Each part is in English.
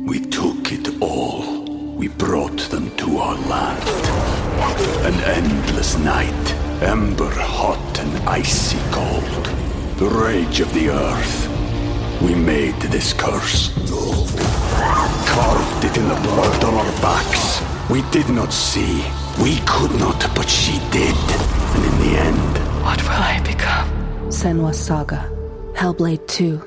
We took it all. We brought them to our land. An endless night, ember hot and icy cold. The rage of the earth. We made this curse. Carved it in the blood on our backs. We did not see. We could not, but she did. And in the end... What will I become? Senua's Saga. Hellblade 2.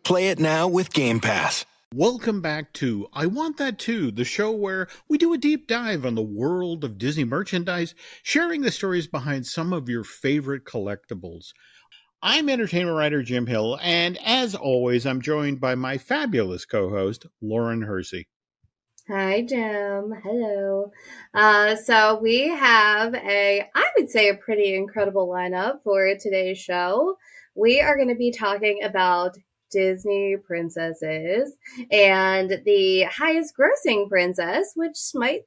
Play it now with Game Pass. Welcome back to I Want That Too, the show where we do a deep dive on the world of Disney merchandise, sharing the stories behind some of your favorite collectibles. I'm entertainment writer Jim Hill, and as always, I'm joined by my fabulous co-host, Lauren Hersey. Hi, Jim. Hello. So we have I would say, a pretty incredible lineup for today's show. We are going to be talking about Disney princesses and the highest grossing princess, which might,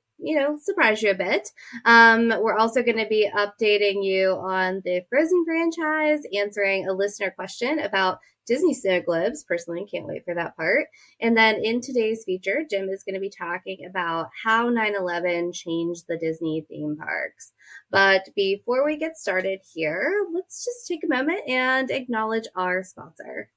surprise you a bit. We're also going to be updating you on the Frozen franchise, answering a listener question about Disney snow globes. Personally, can't wait for that part. And then in today's feature, Jim is going to be talking about how 9/11 changed the Disney theme parks. But before we get started here, let's just take a moment and acknowledge our sponsor.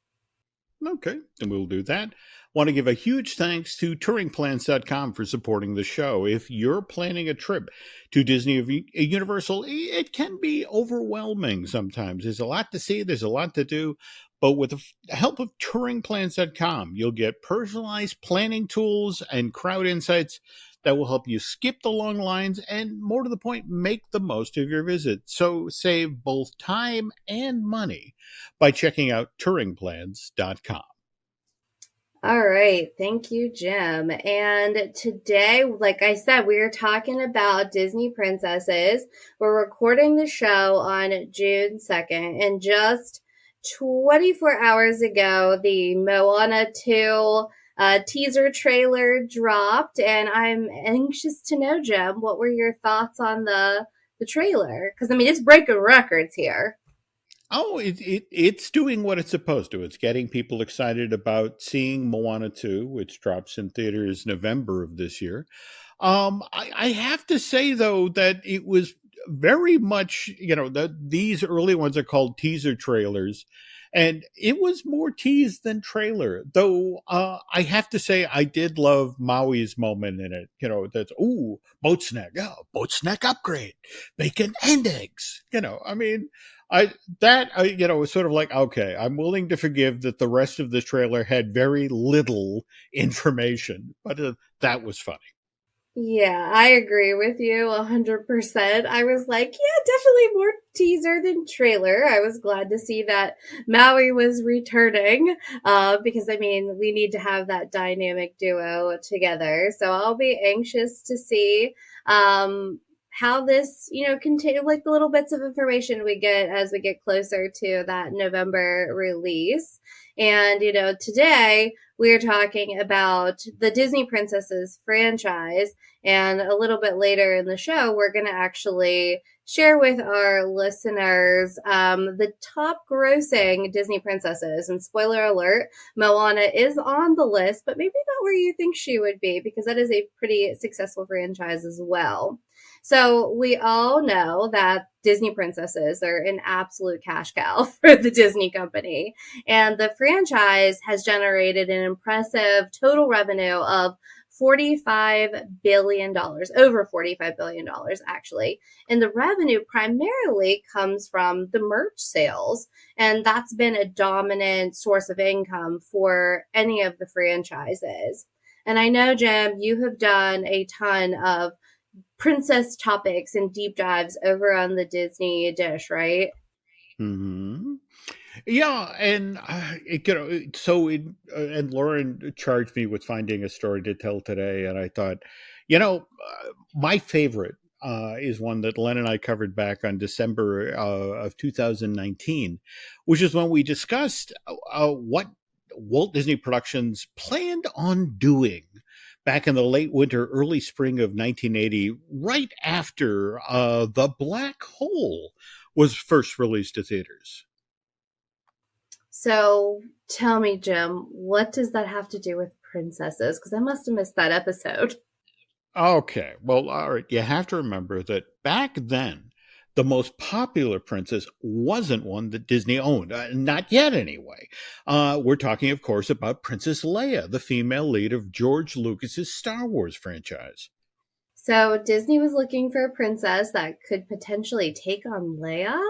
Okay, and we'll do that. Want to give a huge thanks to touringplans.com for supporting the show. If you're planning a trip to Disney or Universal, it can be overwhelming sometimes. There's a lot to see, there's a lot to do, but with the help of touringplans.com, you'll get personalized planning tools and crowd insights that will help you skip the long lines and, more to the point, make the most of your visit. So save both time and money by checking out touringplans.com. All right. Thank you, Jim. And today, like I said, we are talking about Disney princesses. We're recording the show on June 2nd, and just 24 hours ago, the Moana 2 teaser trailer dropped, and I'm anxious to know, Jim, what were your thoughts on the trailer? Because, it's breaking records here. Oh, it's doing what it's supposed to. It's getting people excited about seeing Moana 2, which drops in theaters November of this year. I have to say, though, that it was very much, these early ones are called teaser trailers. And it was more tease than trailer, though. I have to say, I did love Maui's moment in it. That's, boat snack. Yeah, boat snack upgrade. Bacon and eggs. Was sort of like, okay, I'm willing to forgive that the rest of the trailer had very little information, but that was funny. Yeah, I agree with you 100%. I was like, yeah, definitely more teaser than trailer. I was glad to see that Maui was returning, because, we need to have that dynamic duo together. So I'll be anxious to see, how this, continue, like the little bits of information we get as we get closer to that November release. And, today we're talking about the Disney Princesses franchise. And a little bit later in the show, we're going to actually share with our listeners the top grossing Disney princesses. And spoiler alert, Moana is on the list, but maybe not where you think she would be, because that is a pretty successful franchise as well. So we all know that Disney princesses are an absolute cash cow for the Disney company. And the franchise has generated an impressive total revenue of $45 billion, over $45 billion, actually. And the revenue primarily comes from the merch sales. And that's been a dominant source of income for any of the franchises. And I know, Jim, you have done a ton of princess topics and deep dives over on the Disney Dish, right? Mm-hmm. Yeah, and and Lauren charged me with finding a story to tell today, and I thought, my favorite is one that Len and I covered back on December of 2019, which is when we discussed what Walt Disney Productions planned on doing back in the late winter, early spring of 1980, right after The Black Hole was first released to theaters. So tell me, Jim, what does that have to do with princesses, because I must have missed that episode. Okay, well, all right. You have to remember that back then, the most popular princess wasn't one that Disney owned, not yet anyway. We're talking, of course, about Princess Leia, the female lead of George Lucas's Star Wars franchise. So Disney was looking for a princess that could potentially take on Leia?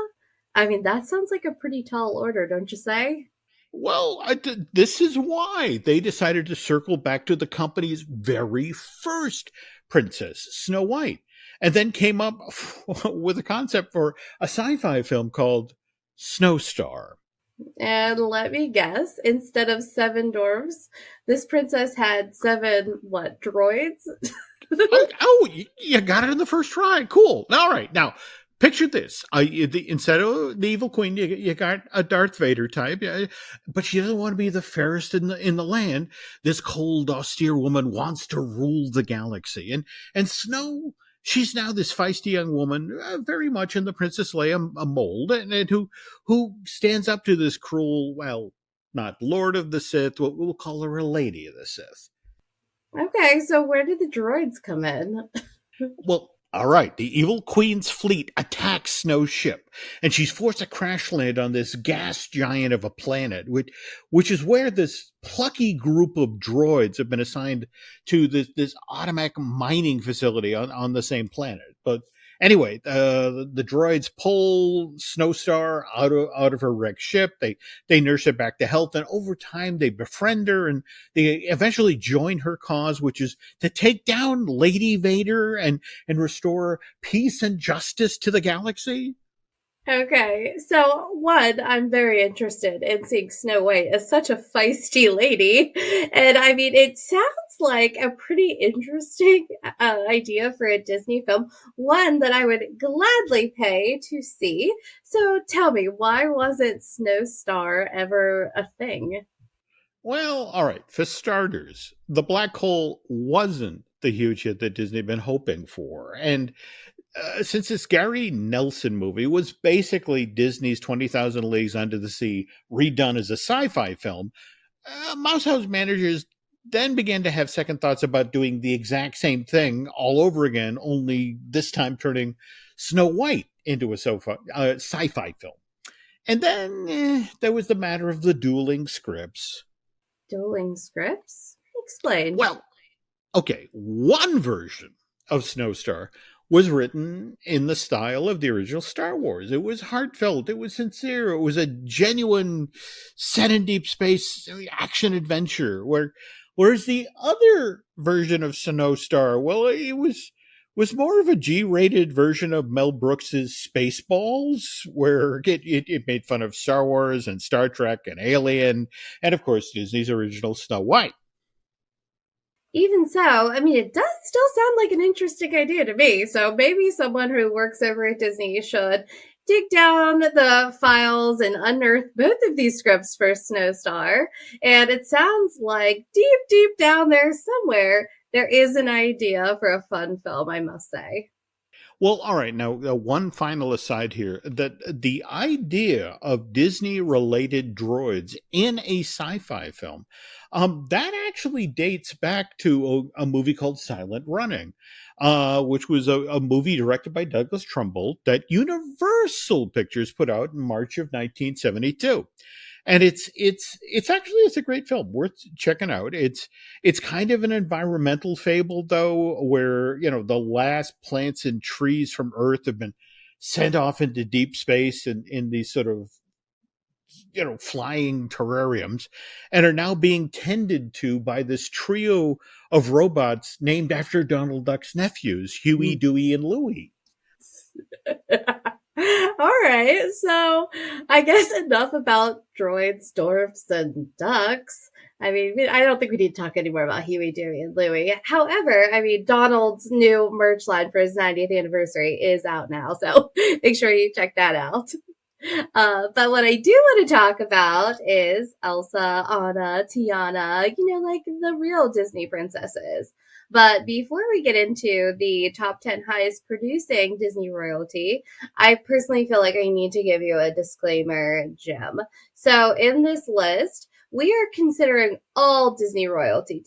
I mean, that sounds like a pretty tall order, don't you say? Well, this is why they decided to circle back to the company's very first princess, Snow White, and then came up with a concept for a sci-fi film called Snow Star. And let me guess, instead of seven dwarves, this princess had seven, what, droids? You got it in the first try. Cool. All right. Now, picture this. Instead of the evil queen, you got a Darth Vader type, but she doesn't want to be the fairest in the land. This cold, austere woman wants to rule the galaxy. And Snow, she's now this feisty young woman, very much in the Princess Leia mold, and who stands up to this cruel, well, not Lord of the Sith, we'll call her a Lady of the Sith. Okay, so where did the droids come in? Well, all right. The evil queen's fleet attacks Snow's ship, and she's forced to crash land on this gas giant of a planet, which is where this plucky group of droids have been assigned to this automatic mining facility on the same planet. But anyway, the droids pull Snowstar out of her wrecked ship. They nurse her back to health, and over time they befriend her, and they eventually join her cause, which is to take down Lady Vader and restore peace and justice to the galaxy. Okay, so one, I'm very interested in seeing Snow White as such a feisty lady. And I mean, it sounds like a pretty interesting idea for a Disney film, one that I would gladly pay to see. So tell me, why wasn't Snow Star ever a thing? Well, all right. For starters, the black hole wasn't the huge hit that Disney had been hoping for. And since this Gary Nelson movie was basically Disney's 20,000 Leagues Under the Sea redone as a sci-fi film, Mouse House managers then began to have second thoughts about doing the exact same thing all over again, only this time turning Snow White into a sci-fi film. And then there was the matter of the dueling scripts. Dueling scripts? Explain. Well, okay, one version of Snowstar was written in the style of the original Star Wars. It was heartfelt. It was sincere. It was a genuine set in deep space action adventure. Whereas the other version of Snowstar, well, it was more of a G-rated version of Mel Brooks's Spaceballs, where it made fun of Star Wars and Star Trek and Alien, and of course Disney's original Snow White. Even so, I mean, it does still sound like an interesting idea to me. So maybe someone who works over at Disney should dig down the files and unearth both of these scripts for Snowstar. And it sounds like deep, deep down there somewhere, there is an idea for a fun film, I must say. Well, all right. Now, one final aside here, that the idea of Disney-related droids in a sci-fi film, that actually dates back to a movie called Silent Running, which was a movie directed by Douglas Trumbull that Universal Pictures put out in March of 1972. And it's a great film worth checking out. It's kind of an environmental fable though, where, the last plants and trees from Earth have been sent off into deep space in these sort of, flying terrariums and are now being tended to by this trio of robots named after Donald Duck's nephews, Huey, Dewey, and Louie. All right, so I guess enough about droids, dwarfs, and ducks. I mean, I don't think we need to talk anymore about Huey, Dewey, and Louie. However, I mean, Donald's new merch line for his 90th anniversary is out now, so make sure you check that out. But what I do want to talk about is Elsa, Anna, Tiana, like the real Disney princesses. But before we get into the top 10 highest producing Disney royalty, I personally feel like I need to give you a disclaimer, Jim. So in this list, we are considering all Disney royalty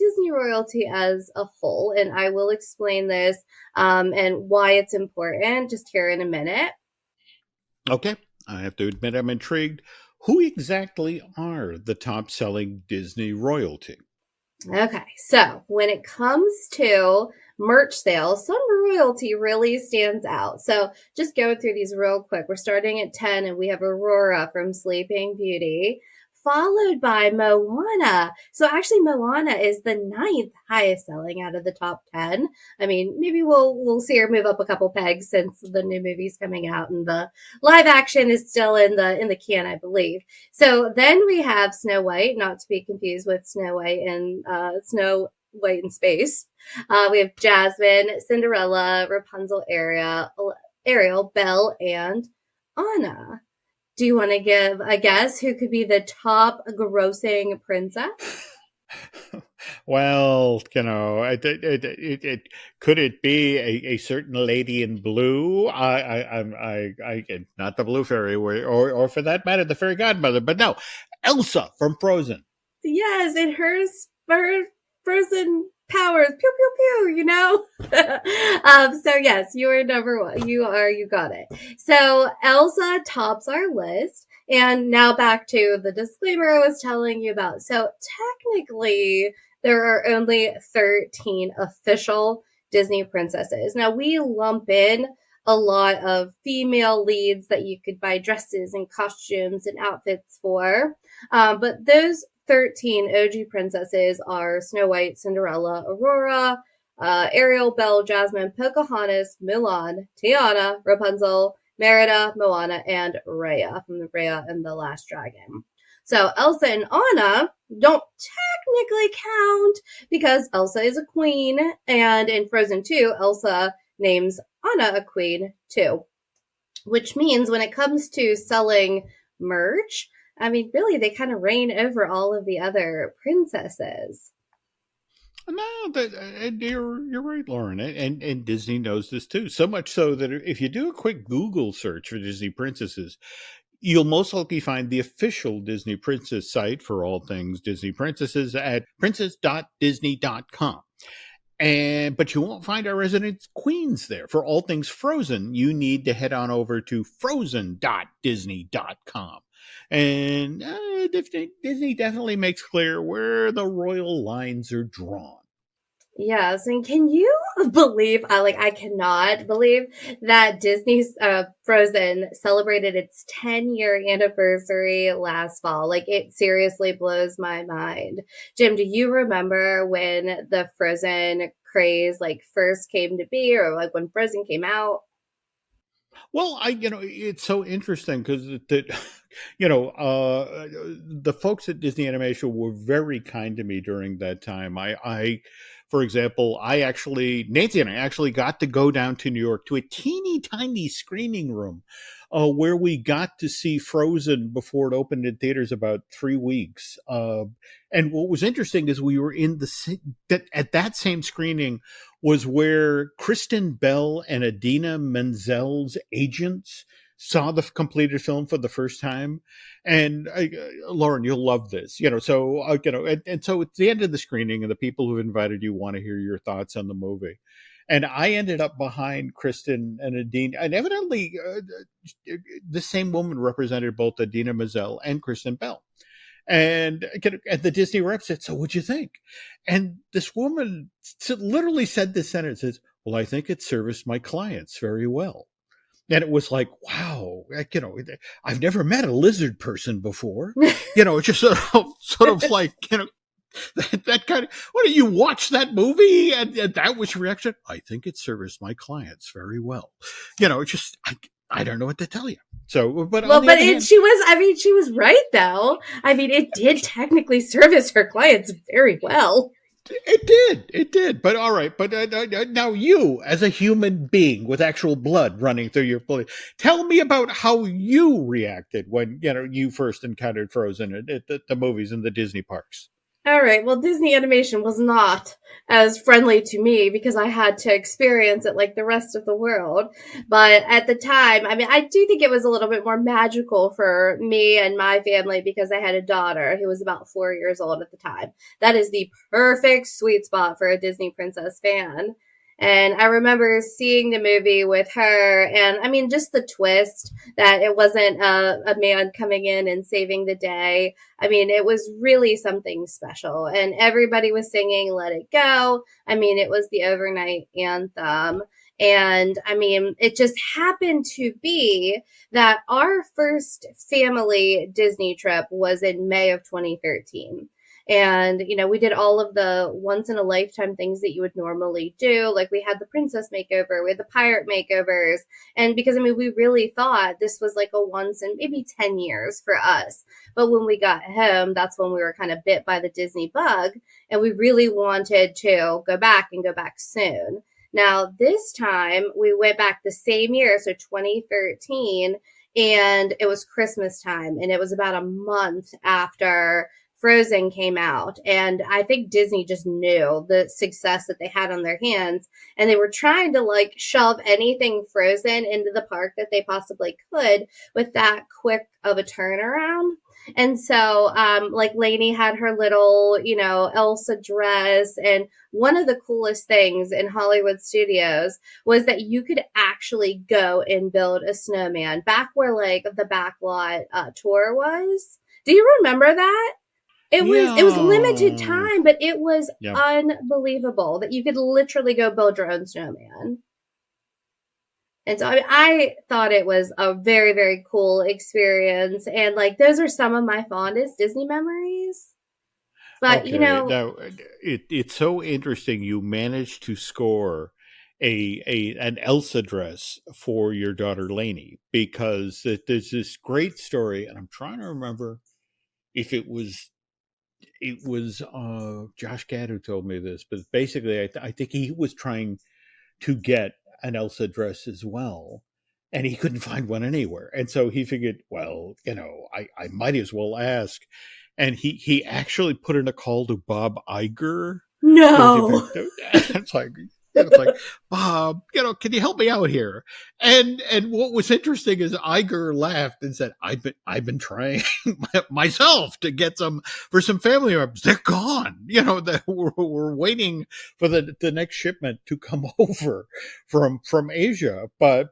as a whole, and I will explain this and why it's important just here in a minute. Okay, I have to admit I'm intrigued. Who exactly are the top-selling Disney royalty? Okay, so when it comes to merch sales, some royalty really stands out. So just going through these real quick. We're starting at 10 and we have Aurora from Sleeping Beauty, followed by Moana. So actually Moana is the 9th highest selling out of the top 10. I mean, maybe we'll see her move up a couple pegs since the new movie's coming out and the live action is still in the can, I believe. So then we have Snow White, not to be confused with Snow White and Snow White in Space. We have Jasmine, Cinderella, Rapunzel, Ariel, Belle, and Anna. Do you want to give a guess who could be the top grossing princess? Well, could it be a certain lady in blue? Not the blue fairy, or for that matter, the fairy godmother. But no, Elsa from Frozen. Yes, and her frozen powers, pew pew pew. So yes, you are number one. You got it. So Elsa tops our list. And now back to the disclaimer I was telling you about. So technically, there are only 13 official Disney princesses. Now, we lump in a lot of female leads that you could buy dresses and costumes and outfits for. But those 13 OG princesses are Snow White, Cinderella, Aurora, Ariel, Belle, Jasmine, Pocahontas, Mulan, Tiana, Rapunzel, Merida, Moana, and Raya from the Raya and the Last Dragon. So Elsa and Anna don't technically count because Elsa is a queen, and in Frozen 2, Elsa names Anna a queen too. Which means when it comes to selling merch, I mean, really, they kind of reign over all of the other princesses. No, you're right, Lauren, and Disney knows this too. So much so that if you do a quick Google search for Disney princesses, you'll most likely find the official Disney princess site for all things Disney princesses at princess.disney.com. But you won't find our resident queens there. For all things Frozen, you need to head on over to frozen.disney.com. And Disney definitely makes clear where the royal lines are drawn. Yes, and can you believe, I cannot believe that Disney's Frozen celebrated its 10-year anniversary last fall. Like, it seriously blows my mind. Jim, do you remember when the Frozen craze, first came to be, or, when Frozen came out? Well, it's so interesting because the folks at Disney Animation were very kind to me during that time. For example, Nancy and I actually got to go down to New York to a teeny tiny screening room where we got to see Frozen before it opened in theaters about 3 weeks. And what was interesting is we were at that same screening was where Kristen Bell and Idina Menzel's agents saw the completed film for the first time. And Lauren, you'll love this, and so it's the end of the screening and the people who've invited you want to hear your thoughts on the movie. And I ended up behind Kristen and Idina, and evidently the same woman represented both Idina Menzel and Kristen Bell. And the Disney rep said, "So what'd you think?" And this woman literally said this sentence, says, "Well, I think it serviced my clients very well." And it was like, wow, I've never met a lizard person before. It's just sort of like, that kind of, what do you watch that movie? And that was your reaction. I think it serviced my clients very well. It's just, I don't know what to tell you. So, but she was right though. I mean, it did technically service her clients very well. It did. But all right. But now you, as a human being with actual blood running through your body, tell me about how you reacted when, you first encountered Frozen at the movies in the Disney parks. All right. Well, Disney animation was not as friendly to me because I had to experience it like the rest of the world. But at the time, I mean, I do think it was a little bit more magical for me and my family because I had a daughter who was about 4 years old at the time. That is the perfect sweet spot for a Disney princess fan. And I remember seeing the movie with her, and I mean, just the twist that it wasn't a man coming in and saving the day. I mean, it was really something special, and everybody was singing Let It Go. I mean, it was the overnight anthem. And I mean, it just happened to be that our first family Disney trip was in May of 2013. And, you know, we did all of the once in a lifetime things that you would normally do. Like we had the princess makeover, we had the pirate makeovers. And because, I mean, we really thought this was like a once in maybe 10 years for us. But when we got home, that's when we were kind of bit by the Disney bug. And we really wanted to go back and go back soon. Now, this time we went back the same year, so 2013, and it was Christmas time. And it was about a month after Frozen came out. And I think Disney just knew the success that they had on their hands. And they were trying to like shove anything Frozen into the park that they possibly could with that quick of a turnaround. And so, like Lainey had her little, you know, Elsa dress. And one of the coolest things in Hollywood studios was that you could actually go and build a snowman back where like the backlot tour was. Do you remember that? It was limited Yeah. time, but it was Yeah. unbelievable that you could literally go build your own snowman. And so I thought it was a very, very cool experience. And like those are some of my fondest Disney memories. But you Okay. know, Now, it's so interesting. You managed to score an Elsa dress for your daughter Lainey because there's this great story, and I'm trying to remember if it was Josh Gad who told me this, but basically, I think he was trying to get an Elsa dress as well, and he couldn't find one anywhere, and so he figured, well, I might as well ask, and he actually put in a call to Bob Iger. no. It's like. And it's like, Bob, can you help me out here? And what was interesting is Iger laughed and said, I've been trying myself to get some for some family members. They're gone. We're waiting for the next shipment to come over from Asia. But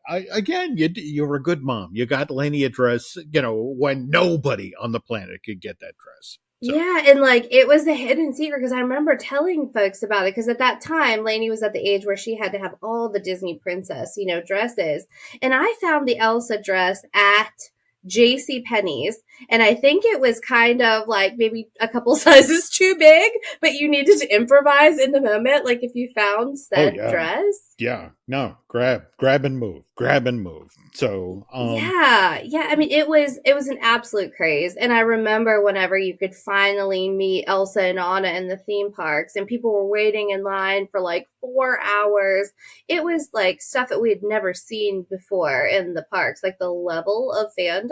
again, you're a good mom. You got Lainey a dress, when nobody on the planet could get that dress. So. Yeah, and like it was a hidden secret because I remember telling folks about it because at that time Lainey was at the age where she had to have all the Disney princess, dresses. And I found the Elsa dress at JC Penney's, and I think it was kind of like maybe a couple sizes too big, but you needed to improvise in the moment like if you found said dress. Yeah, no, grab and move. So, yeah. I mean, it was an absolute craze, and I remember whenever you could finally meet Elsa and Anna in the theme parks, and people were waiting in line for like 4 hours. It was like stuff that we had never seen before in the parks, like the level of fandom.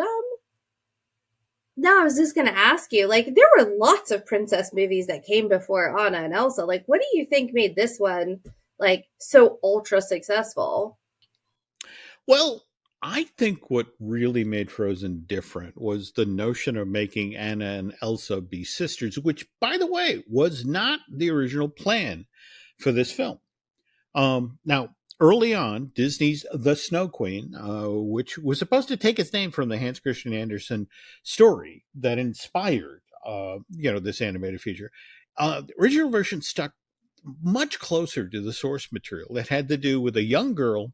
No, I was just going to ask you, like, there were lots of princess movies that came before Anna and Elsa. Like, what do you think made this one like so ultra successful? Well, I think what really made Frozen different was the notion of making Anna and Elsa be sisters, which, by the way, was not the original plan for this film. Now, early on, Disney's The Snow Queen, which was supposed to take its name from the Hans Christian Andersen story that inspired, this animated feature, the original version stuck much closer to the source material. That had to do with a young girl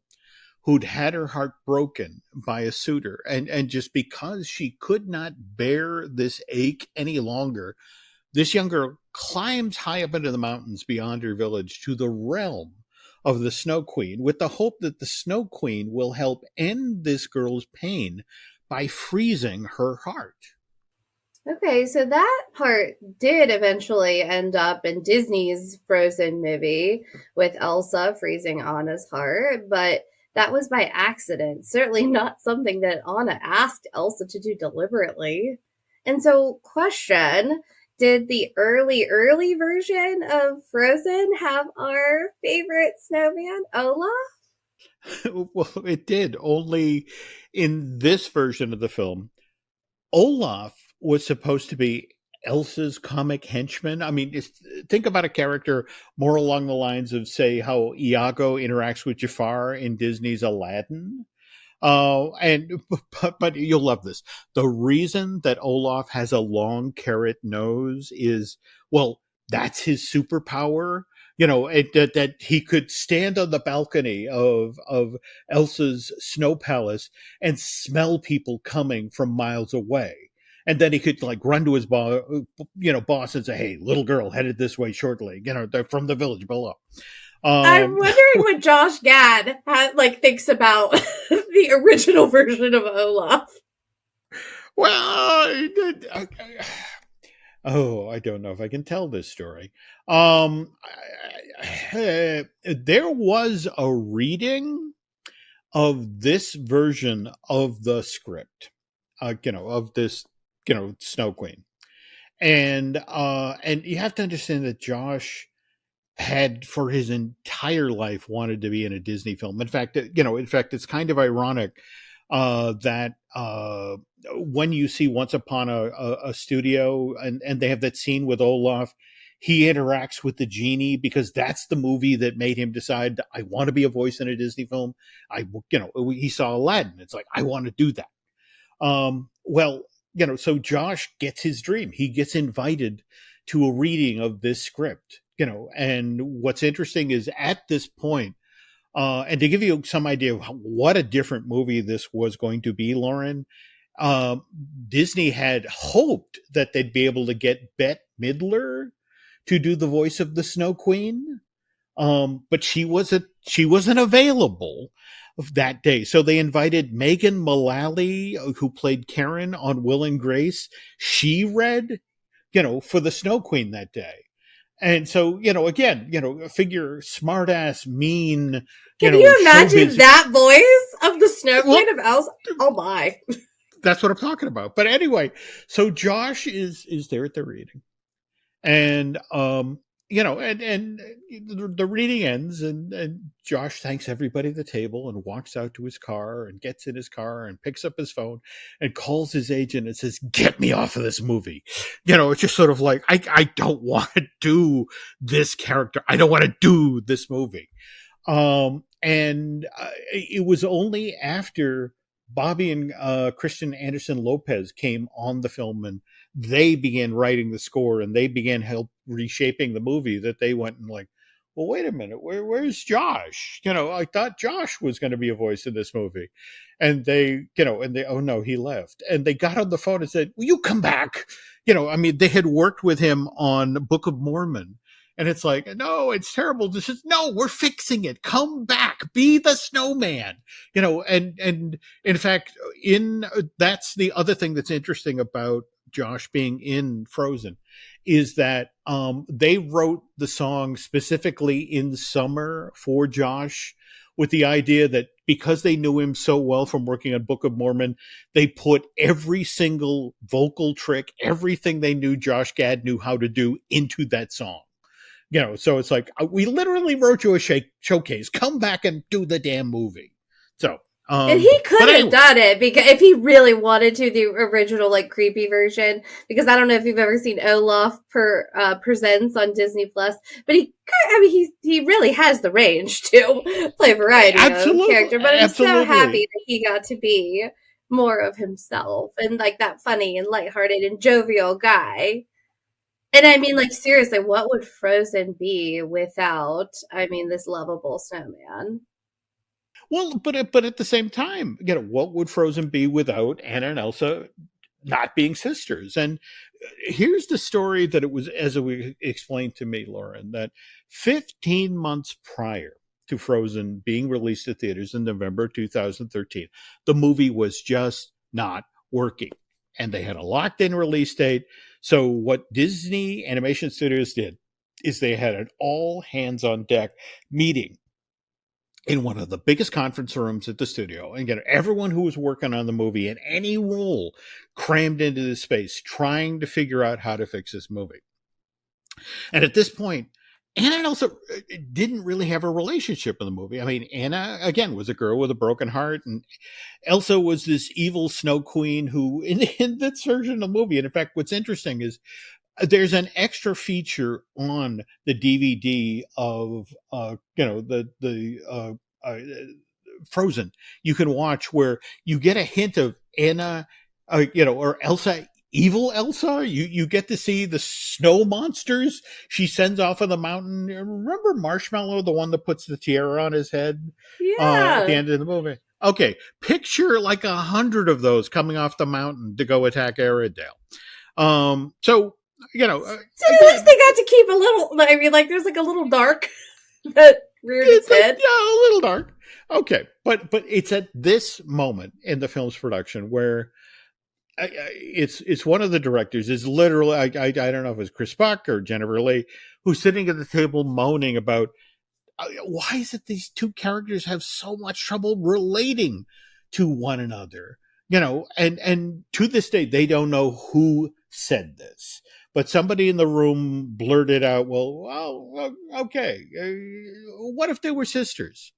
who'd had her heart broken by a suitor. And just because she could not bear this ache any longer, this young girl climbs high up into the mountains beyond her village to the realm of the Snow Queen with the hope that the Snow Queen will help end this girl's pain by freezing her heart. Okay, so that part did eventually end up in Disney's Frozen movie with Elsa freezing Anna's heart, but that was by accident. Certainly not something that Anna asked Elsa to do deliberately. And so, question, did the early version of Frozen have our favorite snowman, Olaf? Well, it did. Only in this version of the film, Olaf was supposed to be Elsa's comic henchman. I mean, think about a character more along the lines of, say, how Iago interacts with Jafar in Disney's Aladdin. But you'll love this. The reason that Olaf has a long carrot nose is, well, that's his superpower. That he could stand on the balcony of Elsa's snow palace and smell people coming from miles away. And then he could like run to his boss and say, "Hey, little girl headed this way shortly. They're from the village below." I'm wondering what Josh Gad thinks about the original version of Olaf. Well, I don't know if I can tell this story. There was a reading of this version of the script, of this, Snow Queen, and you have to understand that Josh had for his entire life wanted to be in a Disney film. In fact, it's kind of ironic that when you see Once Upon a Studio and they have that scene with Olaf, he interacts with the genie because that's the movie that made him decide, I want to be a voice in a Disney film. He saw Aladdin. It's like, I want to do that. So Josh gets his dream. He gets invited to a reading of this script. And what's interesting is at this point, and to give you some idea of what a different movie this was going to be, Lauren, Disney had hoped that they'd be able to get Bette Midler to do the voice of the Snow Queen, but she wasn't available that day. So they invited Megan Mullally, who played Karen on Will and Grace. She read, for the Snow Queen that day. And so, again, figure smart ass, mean. Can you imagine that voice of the Snow Queen of Elsa? Oh my. That's what I'm talking about. But anyway, so Josh is there at the reading. And, and the reading ends and Josh thanks everybody at the table and walks out to his car and gets in his car and picks up his phone and calls his agent and says, "Get me off of this movie." It's just sort of like, I don't want to do this character. I don't want to do this movie. It was only after Bobby and Christian Anderson Lopez came on the film and they began writing the score and they began help reshaping the movie that they went and like, well, wait a minute, where's Josh? I thought Josh was going to be a voice in this movie. And oh no, he left. And they got on the phone and said, "Will you come back?" They had worked with him on Book of Mormon. And it's like, no, it's terrible. This is, no, we're fixing it. Come back, be the snowman. And in fact, that's the other thing that's interesting about Josh being in Frozen is that they wrote the song specifically in summer for Josh with the idea that because they knew him so well from working on Book of Mormon, they put every single vocal trick, everything they knew Josh Gad knew how to do into that song. So it's like, we literally wrote you a showcase. Come back and do the damn movie. So, and he could have done it because if he really wanted to, the original creepy version. Because I don't know if you've ever seen Olaf Presents on Disney Plus, but he really has the range to play a variety of character. But I'm so happy that he got to be more of himself and that funny and lighthearted and jovial guy. And seriously, what would Frozen be without, this lovable snowman? Well, but at the same time, what would Frozen be without Anna and Elsa not being sisters? And here's the story that it was, as it explained to me, Lauren, that 15 months prior to Frozen being released at theaters in November 2013, the movie was just not working. And they had a locked-in release date. So what Disney Animation Studios did is they had an all-hands-on-deck meeting in one of the biggest conference rooms at the studio and get everyone who was working on the movie in any role crammed into this space, trying to figure out how to fix this movie. And at this point, Anna and Elsa didn't really have a relationship in the movie. I mean, Anna, again, was a girl with a broken heart, and Elsa was this evil snow queen who, in this version of the movie, and in fact, what's interesting is there's an extra feature on the DVD of, Frozen. You can watch where you get a hint of Anna, or Elsa, evil Elsa. You get to see the snow monsters she sends off of the mountain. Remember Marshmallow, the one that puts the tiara on his head? Yeah. At the end of the movie. Okay, picture like 100 of those coming off the mountain to go attack Arendelle. So at least they got to keep a little. I mean, like, there's like a little dark that reared its head. Yeah, a little dark. Okay, but it's at this moment in the film's production where it's one of the directors is literally I don't know if it was Chris Buck or Jennifer Lee who's sitting at the table moaning about why is it these two characters have so much trouble relating to one another, and to this day they don't know who said this, but somebody in the room blurted out, well, okay, what if they were sisters?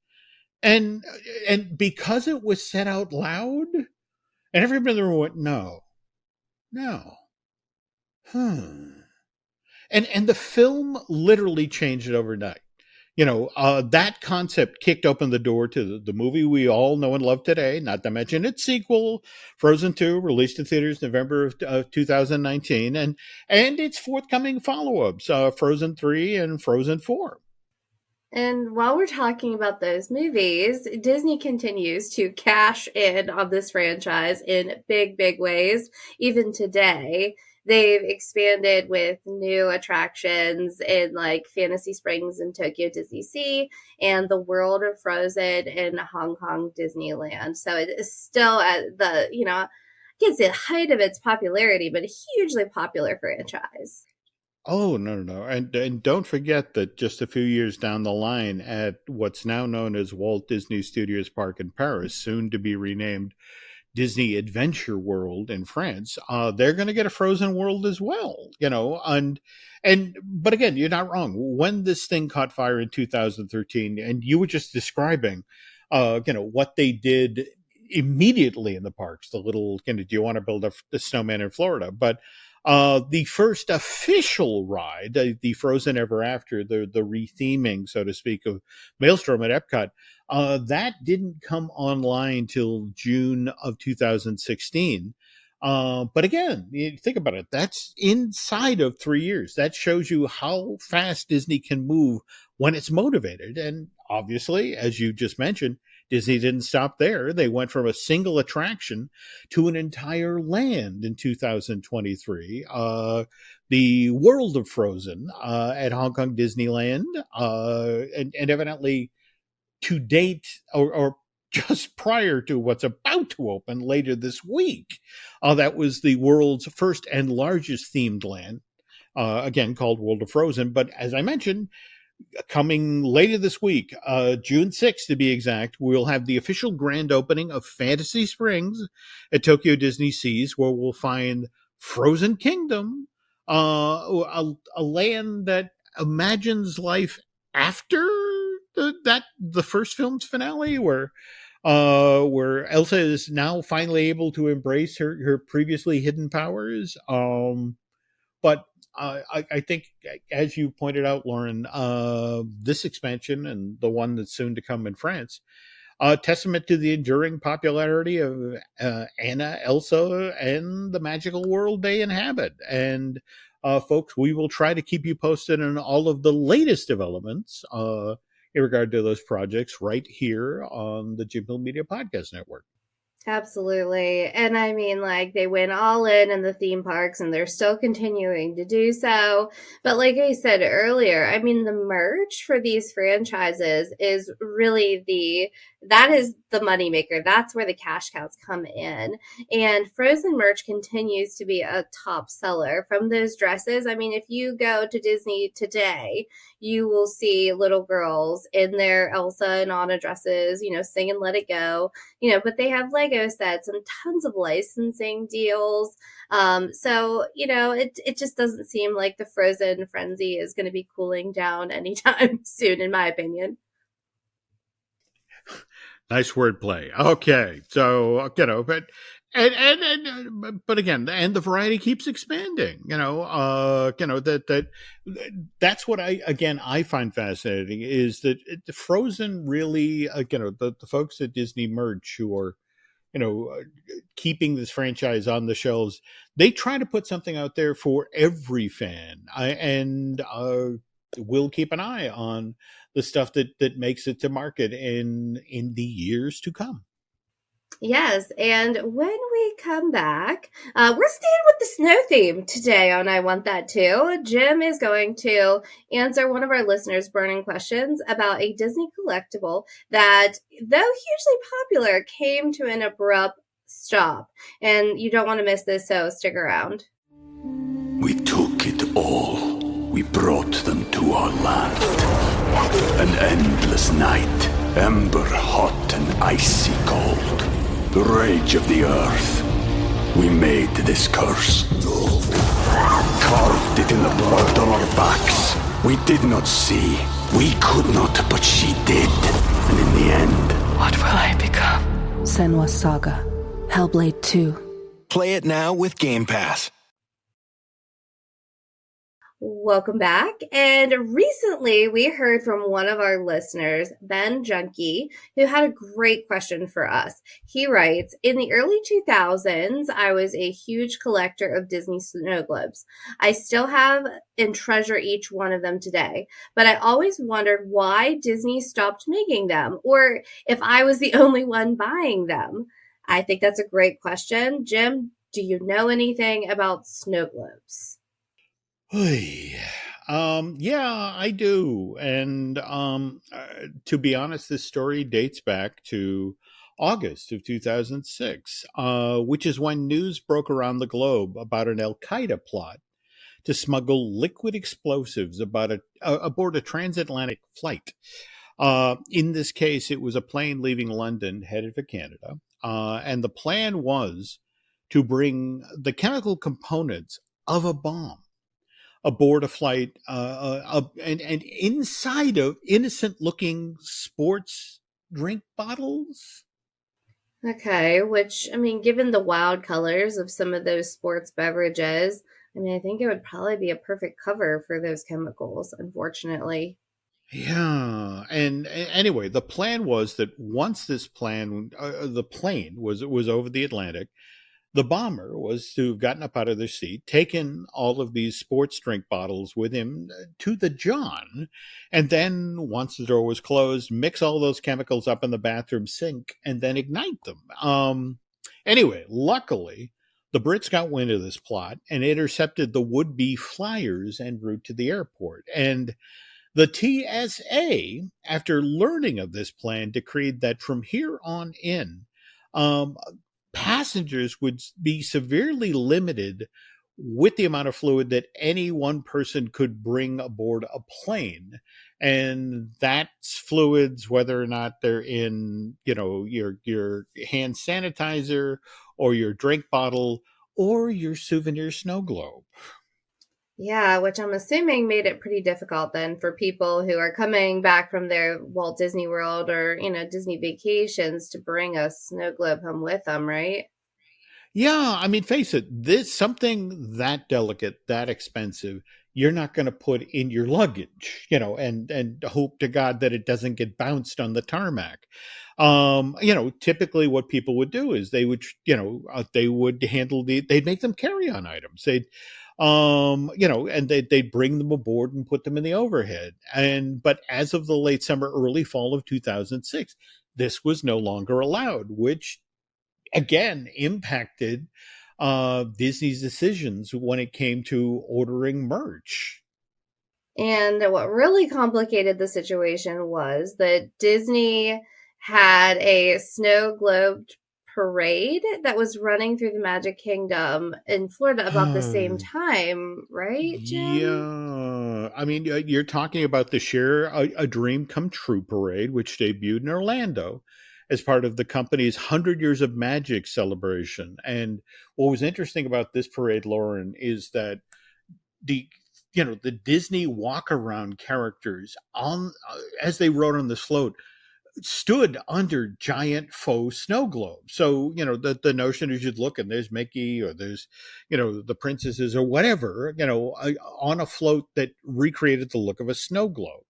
And because it was said out loud, and everybody in the room went, no. And the film literally changed it overnight. That concept kicked open the door to the movie we all know and love today, not to mention its sequel, Frozen 2, released in theaters November of 2019, and its forthcoming follow-ups, Frozen 3 and Frozen 4. And while we're talking about those movies, Disney continues to cash in on this franchise in big, big ways. Even today, they've expanded with new attractions in like Fantasy Springs and Tokyo Disney Sea and the World of Frozen in Hong Kong Disneyland. So it is still at the, I can't say the height of its popularity, but a hugely popular franchise. Oh, no. And don't forget that just a few years down the line at what's now known as Walt Disney Studios Park in Paris, soon to be renamed Disney Adventure World in France, they're going to get a Frozen World as well, but again, you're not wrong. When this thing caught fire in 2013, and you were just describing, what they did immediately in the parks, the little, do you want to build a snowman in Florida? But the first official ride, the Frozen Ever After, the retheming, so to speak, of Maelstrom at Epcot, that didn't come online till June of 2016. But again, you think about it, that's inside of 3 years. That shows you how fast Disney can move when it's motivated. And obviously, as you just mentioned, Disney didn't stop there. They went from a single attraction to an entire land in 2023. The World of Frozen at Hong Kong Disneyland, and evidently to date, or just prior to what's about to open later this week, that was the world's first and largest themed land, again called World of Frozen. But as I mentioned, coming later this week, June 6th to be exact, we'll have the official grand opening of Fantasy Springs at Tokyo Disney Seas, where we'll find Frozen Kingdom, a land that imagines life after the first film's finale, where Elsa is now finally able to embrace her previously hidden powers. But I think, as you pointed out, Lauren, this expansion and the one that's soon to come in France, testament to the enduring popularity of Anna, Elsa, and the magical world they inhabit. And folks, we will try to keep you posted on all of the latest developments in regard to those projects right here on the Jim Hill Media Podcast Network. Absolutely. And I mean, like, they went all in the theme parks and they're still continuing to do so. But like I said earlier, I mean, the merch for these franchises is really the that is the moneymaker. That's where the cash cows come in. And Frozen merch continues to be a top seller from those dresses. I mean, if you go to Disney today, you will see little girls in their Elsa and Anna dresses, singing Let It Go, but they have Lego sets and tons of licensing deals. It just doesn't seem like the Frozen frenzy is going to be cooling down anytime soon, in my opinion. Nice wordplay. Okay, so but again, and the variety keeps expanding. That's what I find fascinating is that Frozen really, the folks at Disney Merch who are keeping this franchise on the shelves, they try to put something out there for every fan. We'll keep an eye on the stuff that makes it to market in the years to come. Yes, and when we come back, we're staying with the snow theme today on I Want That Too. Jim is going to answer one of our listeners' burning questions about a Disney collectible that, though hugely popular, came to an abrupt stop. And you don't want to miss this, so stick around. We took it all. We brought them to our land. An endless night, ember hot and icy cold. The rage of the earth. We made this curse. Carved it in the blood on our backs. We did not see. We could not, but she did. And in the end... What will I become? Senua's Saga. Hellblade 2. Play it now with Game Pass. Welcome back. And recently we heard from one of our listeners, Ben Junkie, who had a great question for us. He writes, in the early 2000s, I was a huge collector of Disney snow globes. I still have and treasure each one of them today, but I always wondered why Disney stopped making them, or if I was the only one buying them. I think that's a great question. Jim, do you know anything about snow globes? Yeah, I do. And to be honest, this story dates back to August of 2006, which is when news broke around the globe about an Al-Qaeda plot to smuggle liquid explosives aboard a transatlantic flight. In this case, it was a plane leaving London headed for Canada. And the plan was to bring the chemical components of a bomb aboard a flight and inside of innocent-looking sports drink bottles. Okay, which, I mean, given the wild colors of some of those sports beverages, I think it would probably be a perfect cover for those chemicals, unfortunately. Yeah, and anyway, the plan was that once the plane was over the Atlantic, the bomber was to have gotten up out of their seat, taken all of these sports drink bottles with him to the John, and then once the door was closed, mix all those chemicals up in the bathroom sink and then ignite them. Anyway, luckily, the Brits got wind of this plot and intercepted the would-be flyers en route to the airport. And the TSA, after learning of this plan, decreed that from here on in, passengers would be severely limited with the amount of fluid that any one person could bring aboard a plane. And that's fluids, whether or not they're in, your hand sanitizer or your drink bottle or your souvenir snow globe. Yeah, which I'm assuming made it pretty difficult then for people who are coming back from their Walt Disney World or, Disney vacations to bring a snow globe home with them, right? Yeah, face it, this something that delicate, that expensive, you're not going to put in your luggage, and hope to God that it doesn't get bounced on the tarmac. Typically what people would do is they would handle they'd make them carry-on items. And they'd bring them aboard and put them in the overhead. But as of the late summer, early fall of 2006, this was no longer allowed, which again impacted Disney's decisions when it came to ordering merch. And what really complicated the situation was that Disney had a snow globe parade that was running through the Magic Kingdom in Florida about the same time, right, Jim? Yeah. I mean, you're talking about the Share a Dream Come True parade, which debuted in Orlando as part of the company's 100 Years of Magic celebration. And what was interesting about this parade, Lauren, is that the the Disney walk around characters on as they rode on this float stood under giant faux snow globes. So, the notion is you'd look and there's Mickey or there's, the princesses or whatever, on a float that recreated the look of a snow globe.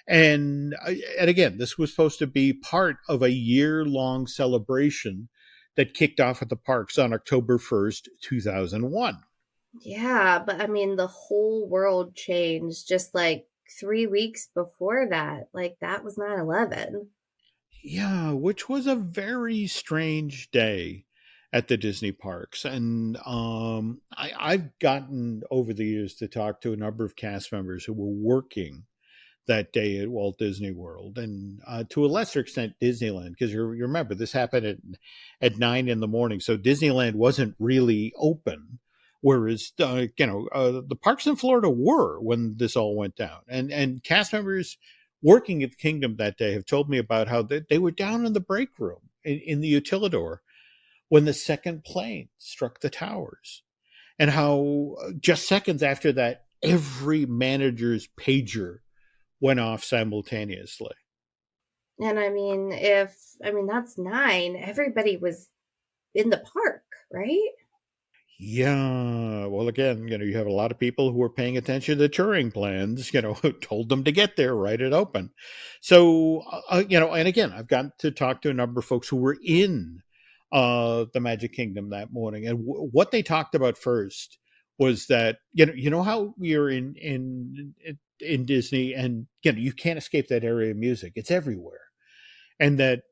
And again, this was supposed to be part of a year-long celebration that kicked off at the parks on October 1st, 2001. Yeah, but I mean, the whole world changed just like 3 weeks before that. Like, that was 9/11. Yeah, which was a very strange day at the Disney parks. And I've gotten over the years to talk to a number of cast members who were working that day at Walt Disney World, and to a lesser extent Disneyland, because you remember this happened at 9 in the morning, so Disneyland wasn't really open. Whereas the parks in Florida were when this all went down, and cast members working at the Kingdom that day have told me about how they were down in the break room in the Utilidor when the second plane struck the towers, and how just seconds after that, every manager's pager went off simultaneously. And I mean, that's 9, everybody was in the park, right? Yeah. Well, again, you have a lot of people who were paying attention to touring plans, told them to get there right at open. So, and again, I've got to talk to a number of folks who were in the Magic Kingdom that morning. And what they talked about first was that, how you're in Disney and, you can't escape that area of music. It's everywhere. And that,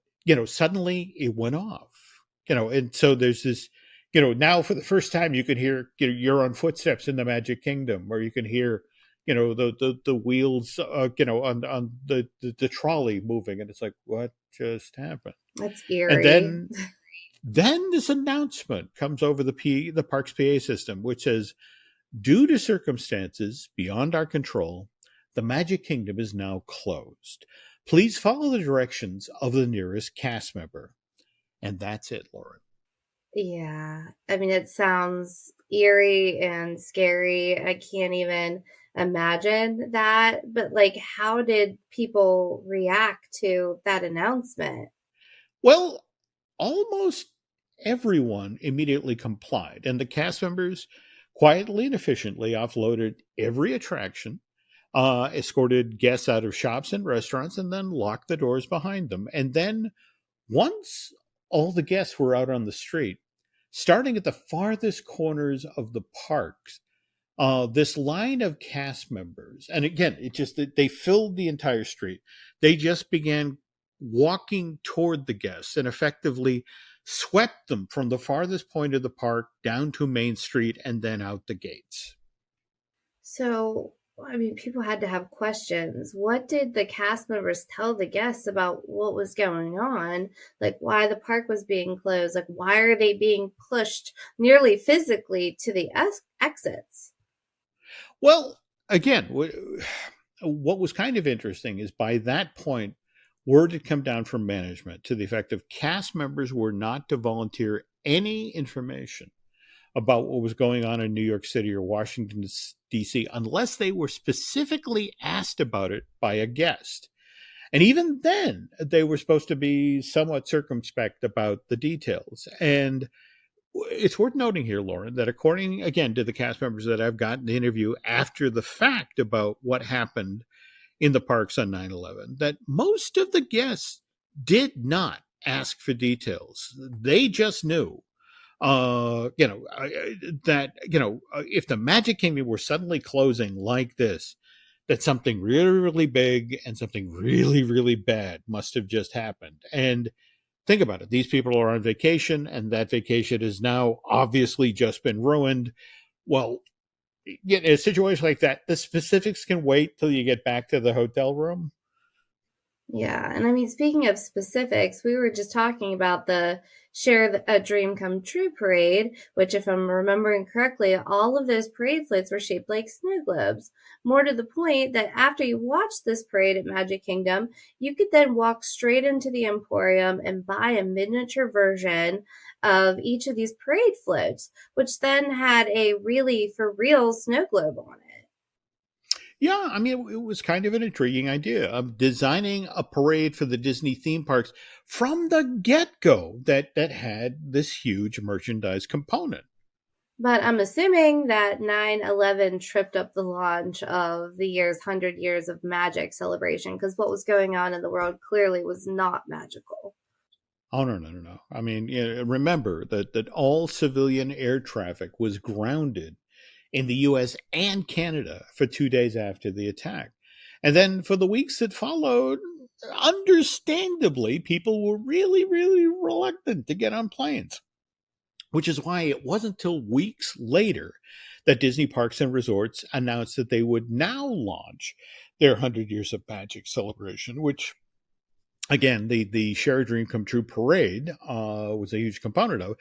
suddenly it went off, and so there's this, now for the first time you can hear your own footsteps in the Magic Kingdom, or you can hear, the wheels, on the trolley moving. And it's like, what just happened? That's eerie. And then this announcement comes over the park's PA system, which says, due to circumstances beyond our control, the Magic Kingdom is now closed. Please follow the directions of the nearest cast member. And that's it, Lauren. Yeah. I mean, it sounds eerie and scary. I can't even imagine that. But, like, how did people react to that announcement? Well, almost everyone immediately complied, and the cast members quietly and efficiently offloaded every attraction, escorted guests out of shops and restaurants, and then locked the doors behind them. And then once all the guests were out on the street, starting at the farthest corners of the parks, this line of cast members, and again, they filled the entire street. They just began walking toward the guests and effectively swept them from the farthest point of the park down to Main Street and then out the gates. So, I mean, people had to have questions. What did the cast members tell the guests about what was going on? Like, why the park was being closed? Like, why are they being pushed nearly physically to the exits? Well, again, what was kind of interesting is by that point, word had come down from management to the effect of cast members were not to volunteer any information about what was going on in New York City or Washington, D.C., unless they were specifically asked about it by a guest. And even then, they were supposed to be somewhat circumspect about the details. And it's worth noting here, Lauren, that according, again, to the cast members that I've gotten to interview after the fact about what happened in the parks on 9/11, that most of the guests did not ask for details. They just knew that, if the Magic Kingdom were suddenly closing like this, that something really, really big and something really, really bad must have just happened. And think about it. These people are on vacation, and that vacation has now obviously just been ruined. Well, in a situation like that, the specifics can wait till you get back to the hotel room. Yeah, and I mean, speaking of specifics, we were just talking about the Share a Dream Come True parade, which, if I'm remembering correctly, all of those parade floats were shaped like snow globes. More to the point that after you watched this parade at Magic Kingdom, you could then walk straight into the Emporium and buy a miniature version of each of these parade floats, which then had a really for real snow globe on it. Yeah, I mean, it was kind of an intriguing idea of designing a parade for the Disney theme parks from the get-go that had this huge merchandise component. But I'm assuming that 9/11 tripped up the launch of the year's 100 Years of Magic celebration because what was going on in the world clearly was not magical. Oh, no, no, no, no. I mean, remember that all civilian air traffic was grounded in the US and Canada for 2 days after the attack. And then for the weeks that followed, understandably, people were really, really reluctant to get on planes, which is why it wasn't until weeks later that Disney Parks and Resorts announced that they would now launch their 100 Years of Magic celebration, which again, the Share a Dream Come True parade was a huge component of,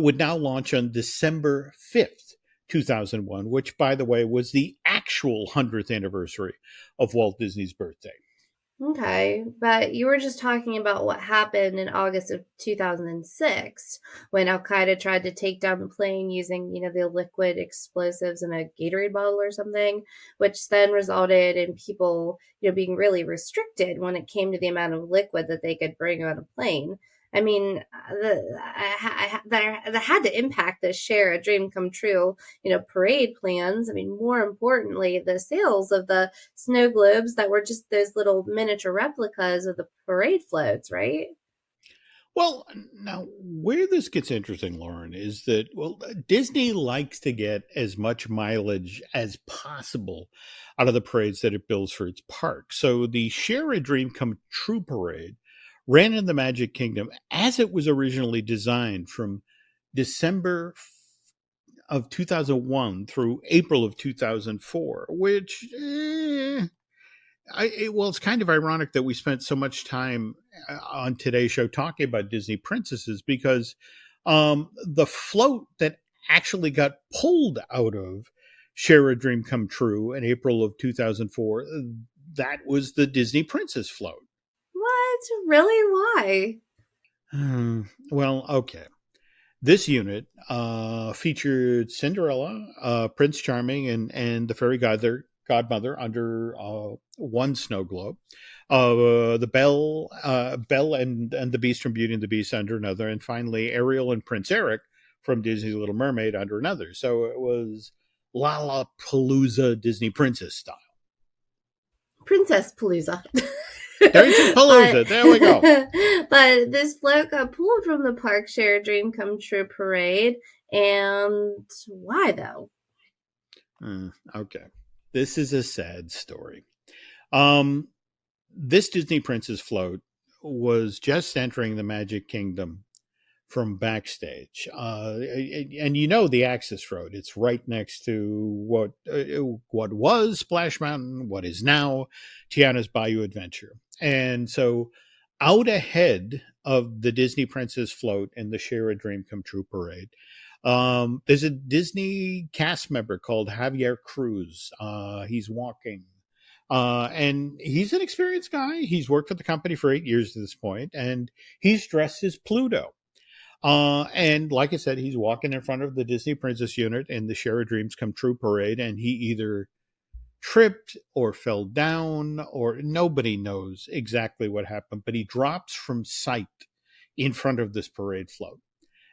would now launch on December 5th, 2001, which, by the way, was the actual 100th anniversary of Walt Disney's birthday. Okay, but you were just talking about what happened in August of 2006 when Al Qaeda tried to take down the plane using, the liquid explosives in a Gatorade bottle or something, which then resulted in people, being really restricted when it came to the amount of liquid that they could bring on a plane. I mean, that had to impact the Share a Dream Come True, parade plans. I mean, more importantly, the sales of the snow globes that were just those little miniature replicas of the parade floats, right? Well, now where this gets interesting, Lauren, is that, well, Disney likes to get as much mileage as possible out of the parades that it builds for its park. So the Share a Dream Come True parade ran in the Magic Kingdom as it was originally designed from December of 2001 through April of 2004, which, it's kind of ironic that we spent so much time on today's show talking about Disney princesses because the float that actually got pulled out of Share a Dream Come True in April of 2004, that was the Disney Princess float. What? Really? Why? Well, okay. This unit featured Cinderella, Prince Charming, and the fairy godmother under one snow globe. The Belle and the Beast from Beauty and the Beast under another, and finally Ariel and Prince Eric from Disney's Little Mermaid under another. So it was Lollapalooza Disney Princess style. Princess Palooza. There's a Palooza. There we go. But this float got pulled from the Park Share a Dream Come True parade. And why, though? Okay. This is a sad story. This Disney Princess float was just entering the Magic Kingdom from backstage. And the access road. It's right next to what was Splash Mountain, what is now Tiana's Bayou Adventure. And so out ahead of the Disney Princess float and the Share a Dream Come True parade, there's a Disney cast member called Javier Cruz. He's walking. And he's an experienced guy. He's worked for the company for 8 years at this point, and he's dressed as Pluto. And like I said, he's walking in front of the Disney Princess unit in the Share a Dreams Come True parade, and he either tripped or fell down, or nobody knows exactly what happened, but he drops from sight in front of this parade float.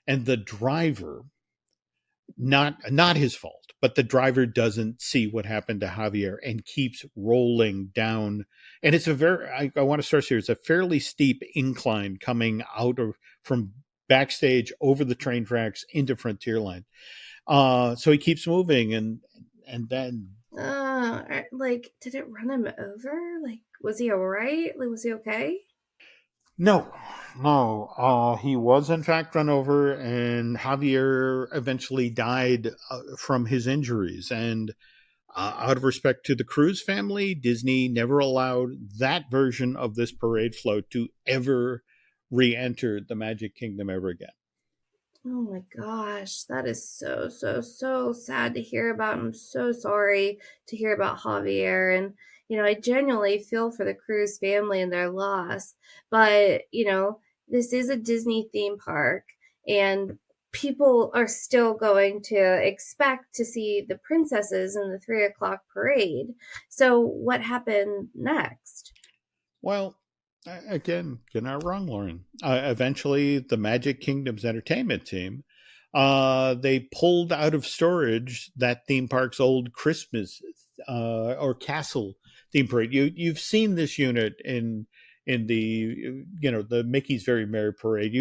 And the driver, not his fault, but the driver doesn't see what happened to Javier and keeps rolling down. And it's I want to stress here, it's a fairly steep incline coming from backstage over the train tracks into Frontierland. So he keeps moving and then did it run him over? Was he all right? Was he okay? No. He was in fact run over, and Javier eventually died from his injuries. And Out of respect to the cruise family, Disney never allowed that version of this parade float to ever re-enter the Magic Kingdom ever again. Oh my gosh, that is so, so, so sad to hear about. I'm so sorry to hear about Javier. And, I genuinely feel for the Cruz family and their loss. But, this is a Disney theme park, and people are still going to expect to see the princesses in the 3 o'clock parade. So, what happened next? Well, again, you're not wrong, Lauren. Eventually, the Magic Kingdom's entertainment team, they pulled out of storage that theme park's old Christmas or castle theme parade. You've seen this unit in the the Mickey's Very Merry Parade.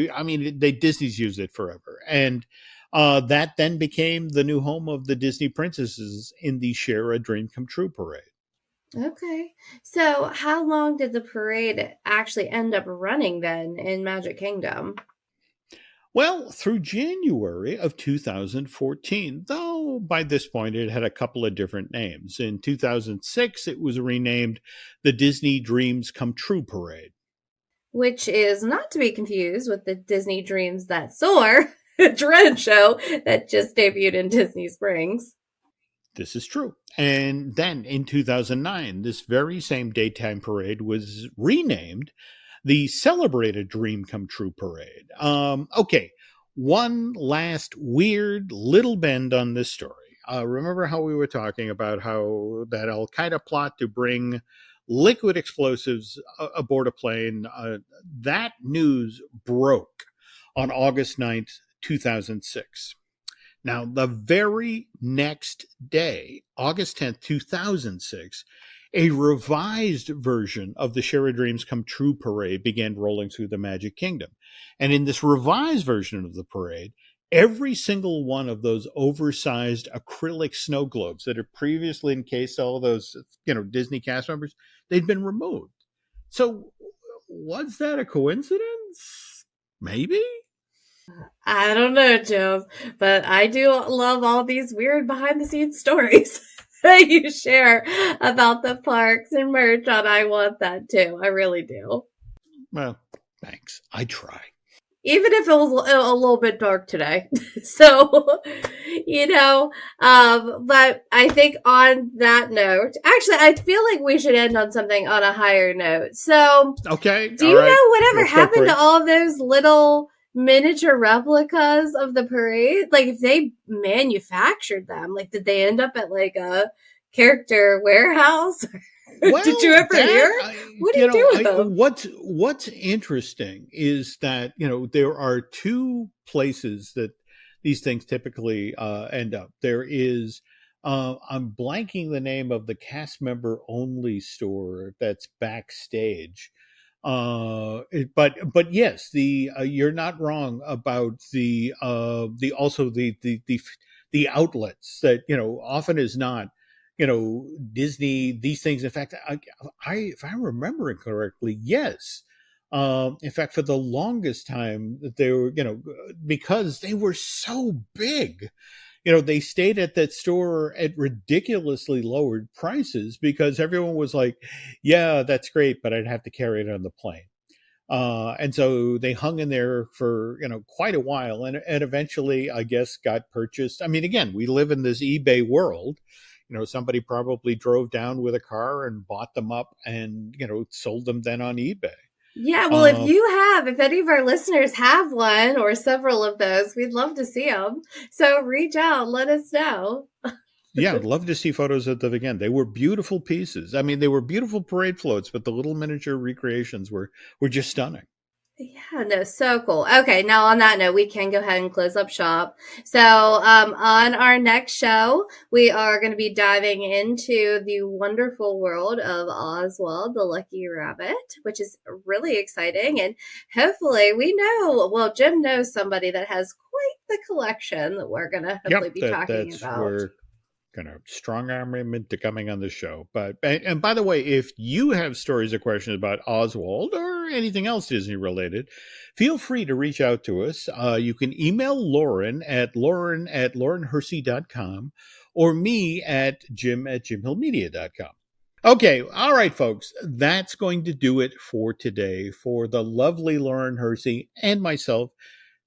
Disney's used it forever, and that then became the new home of the Disney princesses in the Share a Dream Come True parade. Okay. So, how long did the parade actually end up running then in Magic Kingdom? Well, through January of 2014, though by this point it had a couple of different names. In 2006, it was renamed the Disney Dreams Come True Parade. Which is not to be confused with the Disney Dreams That Soar drone show that just debuted in Disney Springs. This is true. And then in 2009, this very same daytime parade was renamed the Celebrated Dream Come True Parade. Okay, one last weird little bend on this story. Remember how we were talking about how that Al Qaeda plot to bring liquid explosives aboard a plane, that news broke on August 9th, 2006. Now, the very next day, August 10th, 2006, a revised version of the Share a Dreams Come True parade began rolling through the Magic Kingdom. And in this revised version of the parade, every single one of those oversized acrylic snow globes that had previously encased all those, Disney cast members, they'd been removed. So was that a coincidence? Maybe? I don't know, Jim, but I do love all these weird behind the scenes stories that you share about the parks and merch on I Want That Too. I really do. Well, thanks. I try. Even if it was a little bit dark today. So, but I think on that note, actually, I feel like we should end on something on a higher note. So, okay. Do you know whatever happened to all those little miniature replicas of the parade? Like, if they manufactured them, like, did they end up at like a character warehouse? Well, did you ever hear? What do you do with them? What's interesting is that there are two places that these things typically end up. There is I'm blanking the name of the cast member only store that's backstage. But yes, you're not wrong about the outlets that often is not Disney, these things. In fact, if I'm remembering correctly, yes. In fact, for the longest time, they were because they were so big. They stayed at that store at ridiculously lowered prices because everyone was like, yeah, that's great, but I'd have to carry it on the plane. And so they hung in there for, quite a while and eventually, I guess, got purchased. I mean, again, we live in this eBay world. Somebody probably drove down with a car and bought them up and, sold them then on eBay. Yeah, well, if any of our listeners have one or several of those, we'd love to see them. So reach out, let us know. Yeah, I'd love to see photos of them again. They were beautiful pieces. I mean, they were beautiful parade floats, but the little miniature recreations were just stunning. Yeah, no, so cool. Okay, now on that note, we can go ahead and close up shop. So, on our next show, we are going to be diving into the wonderful world of Oswald the Lucky Rabbit, which is really exciting. And hopefully Jim knows somebody that has quite the collection that we're going to hopefully be talking about. kind of strong arm him into coming on the show. But and by the way, if you have stories or questions about Oswald or anything else Disney related, feel free to reach out to us. You can email Lauren at lauren@laurenhersey.com or me at jim@jimhillmedia.com. Okay, all right, folks, that's going to do it for today. For the lovely Lauren Hersey and myself,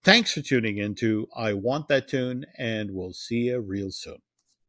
thanks for tuning in to I Want That Tune, and we'll see you real soon.